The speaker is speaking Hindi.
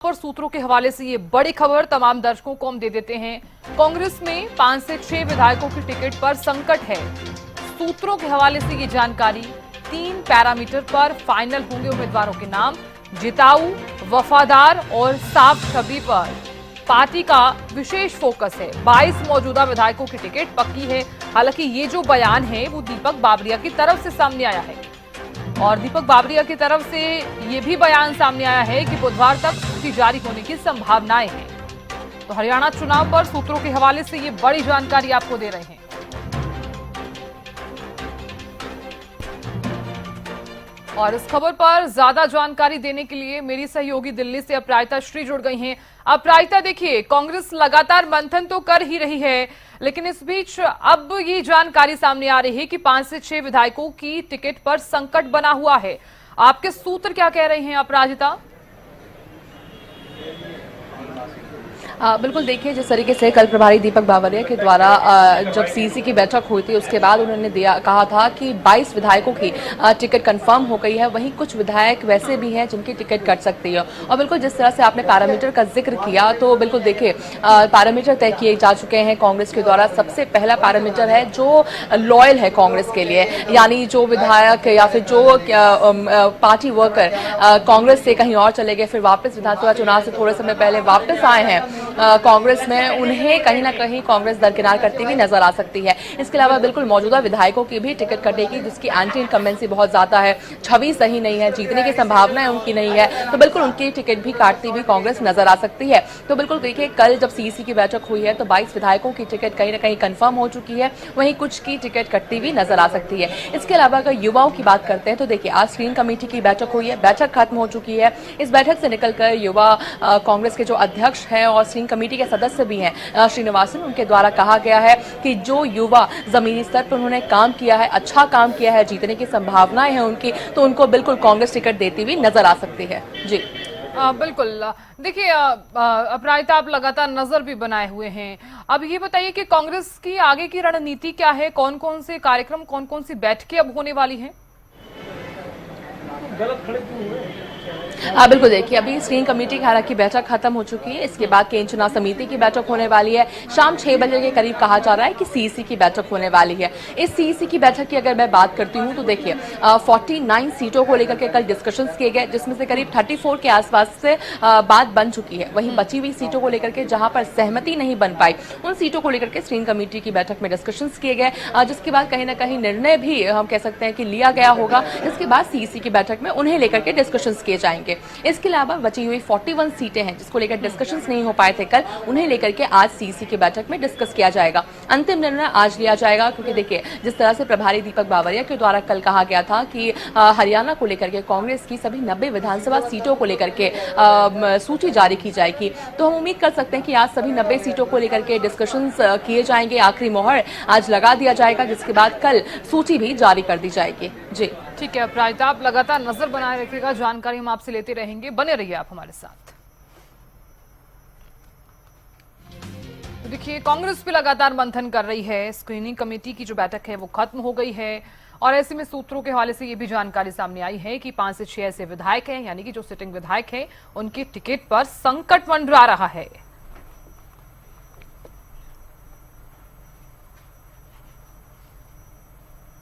पर सूत्रों के हवाले से ये बड़ी खबर तमाम दर्शकों को हम दे देते हैं। कांग्रेस में 5 से 6 विधायकों की टिकट पर संकट है। सूत्रों के हवाले से ये जानकारी 3 पैरामीटर पर फाइनल होंगे उम्मीदवारों के नाम। जिताऊ, वफादार और साफ छवि पर पार्टी का विशेष फोकस है। 22 मौजूदा विधायकों की टिकट पक्की है। हालांकि ये जो बयान है वो दीपक बाबरिया की तरफ से सामने आया है और दीपक बाबरिया की तरफ से ये भी बयान सामने आया है कि बुधवार तक सूची जारी होने की संभावनाएं हैं। तो हरियाणा चुनाव पर सूत्रों के हवाले से ये बड़ी जानकारी आपको दे रहे हैं। और इस खबर पर ज्यादा जानकारी देने के लिए मेरी सहयोगी दिल्ली से अपराजिता श्री जुड़ गई हैं। अपराजिता, देखिए, कांग्रेस लगातार मंथन तो कर ही रही है, लेकिन इस बीच अब ये जानकारी सामने आ रही है कि 5 से 6 विधायकों की टिकट पर संकट बना हुआ है। आपके सूत्र क्या कह रहे हैं अपराजिता? बिल्कुल, देखिए, जिस तरीके से कल प्रभारी दीपक बाबरिया के द्वारा जब सीसी की बैठक हुई थी उसके बाद उन्होंने कहा था कि 22 विधायकों की टिकट कंफर्म हो गई है। वहीं कुछ विधायक वैसे भी हैं जिनकी टिकट कट सकती है। और बिल्कुल जिस तरह से आपने पैरामीटर का जिक्र किया, तो बिल्कुल देखिए, पैरामीटर तय किए जा चुके हैं कांग्रेस के द्वारा। सबसे पहला पैरामीटर है जो लॉयल है कांग्रेस के लिए, यानी जो विधायक या फिर जो पार्टी वर्कर कांग्रेस से कहीं और चले गए, फिर वापस विधानसभा चुनाव से थोड़े समय पहले वापस आए हैं कांग्रेस में, उन्हें कहीं ना कहीं कांग्रेस दरकिनार करती हुई नजर आ सकती है। इसके अलावा बिल्कुल मौजूदा विधायकों की भी टिकट कटेगी जिसकी एंटी इनकम्बेंसी बहुत ज्यादा है, छवि सही नहीं है, जीतने की संभावनाएं उनकी नहीं है, तो बिल्कुल उनकी टिकट भी काटती हुई कांग्रेस नजर आ सकती है। तो बिल्कुल देखिए, कल जब सीसी की बैठक हुई है तो 22 विधायकों की टिकट कहीं ना कहीं कंफर्म हो चुकी है, वहीं कुछ की टिकट कटती हुई नजर आ सकती है। इसके अलावा अगर युवाओं की बात करते हैं तो देखिए, आज स्क्रीन कमेटी की बैठक हुई है, बैठक खत्म हो चुकी है। इस बैठक से निकलकर युवा कांग्रेस के जो अध्यक्ष हैं और स्क्रीन कमेटी के सदस्य भी हैं श्रीनिवासन, उनके द्वारा कहा गया है कि जो युवा जमीनी स्तर पर उन्होंने काम किया है, अच्छा काम किया है, जीतने की संभावनाएं हैं उनकी, तो उनको बिल्कुल कांग्रेस टिकट देती हुई नजर आ सकती है। जी बिल्कुल। देखिए अपराजिता, आप लगातार नजर भी बनाए हुए हैं। अब ये बताइए कि कांग्रेस की आगे की रणनीति क्या है? कौन कौन से कार्यक्रम, कौन कौन सी बैठकें अब होने वाली हैं? बिल्कुल देखिए, अभी स्क्रीन कमेटी की हालांकि बैठक खत्म हो चुकी है। इसके बाद केंद्र चुनाव समिति की बैठक होने वाली है। शाम 6 बजे के करीब कहा जा रहा है कि सीईसी की बैठक होने वाली है। इस सीईसी की बैठक की अगर मैं बात करती हूं तो देखिए, 49 सीटों को लेकर के कल डिस्कशंस किए गए, जिसमें से करीब 34 के आसपास से बात बन चुकी है। वहीं बची हुई सीटों को लेकर के जहां पर सहमति नहीं बन पाई, उन सीटों को लेकर के स्क्रीन कमेटी की बैठक में डिस्कशंस किए गए, जिसके बाद कहीं ना कहीं निर्णय भी हम कह सकते हैं कि लिया गया होगा। इसके बाद सीईसी की बैठक में उन्हें लेकर के डिस्कशंस किए जाएंगे। इसके अलावा बची हुई 41 सीटें हैं जिसको लेकर डिस्कशंस नहीं हो पाए थे कल, उन्हें लेकर के आज सीसी की बैठक में डिस्कस किया जाएगा। अंतिम निर्णय आज लिया जाएगा, क्योंकि देखिए, जिस तरह से प्रभारी दीपक बाबरिया के द्वारा कल कहा गया था कि हरियाणा को लेकर के कांग्रेस की सभी 90 विधानसभा सीटों को लेकर के सूची जारी की जाएगी, तो हम उम्मीद कर सकते हैं कि आज सभी 90 सीटों को लेकर के डिस्कशंस किए जाएंगे। आखिरी मोहर आज लगा दिया जाएगा, जिसके बाद कल सूची भी जारी कर दी जाएगी। जी ठीक है अपराजिता, आप लगातार नजर बनाए रखिएगा, जानकारी हम आपसे लेते रहेंगे, बने रहिए आप हमारे साथ। तो देखिए, कांग्रेस भी लगातार मंथन कर रही है। स्क्रीनिंग कमेटी की जो बैठक है वो खत्म हो गई है और ऐसे में सूत्रों के हवाले से ये भी जानकारी सामने आई है कि 5 से 6 ऐसे विधायक हैं, यानी कि जो सिटिंग विधायक हैं, उनकी टिकट पर संकट मंडरा रहा है।